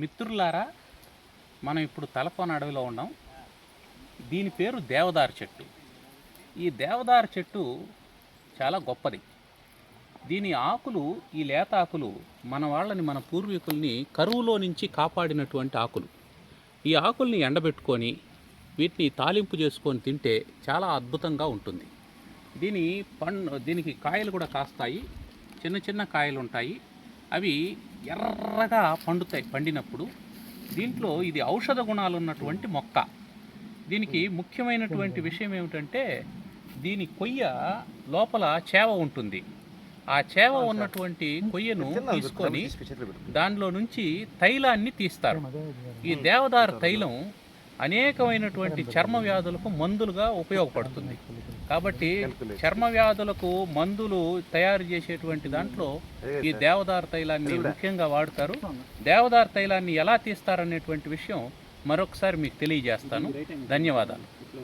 మిత్రులారా, మనం ఇప్పుడు తలకోన అడవిలో ఉన్నాం. దీని పేరు దేవదారు చెట్టు. ఈ దేవదారు చెట్టు చాలా గొప్పది. దీని ఆకులు, ఈ లేత ఆకులు మన వాళ్ళని, మన పూర్వీకుల్ని కరువులో నుంచి కాపాడినటువంటి ఆకులు. ఈ ఆకుల్ని ఎండబెట్టుకొని వీటిని తాలింపు చేసుకొని తింటే చాలా అద్భుతంగా ఉంటుంది. దీనికి కాయలు కూడా కాస్తాయి. చిన్న చిన్న కాయలు ఉంటాయి. అవి ఎర్రగా పండుతాయి. పండినప్పుడు దీంట్లో ఇది ఔషధ గుణాలు ఉన్నటువంటి మొక్క. దీనికి ముఖ్యమైనటువంటి విషయం ఏమిటంటే, దీని కొయ్య లోపల చేవ ఉంటుంది. ఆ చేవ ఉన్నటువంటి కొయ్యను తీసుకొని దానిలో నుంచి తైలాన్ని తీస్తారు. ఈ దేవదారు తైలం అనేకమైనటువంటి చర్మ వ్యాధులకు మందులుగా ఉపయోగపడుతుంది. కాబట్టి చర్మ వ్యాధులకు మందులు తయారు చేసేటువంటి దాంట్లో ఈ దేవదారు తైలాన్ని ముఖ్యంగా వాడతారు. దేవదారు తైలాన్ని ఎలా తీస్తారనేటువంటి విషయం మరొకసారి మీకు తెలియజేస్తాను. ధన్యవాదాలు.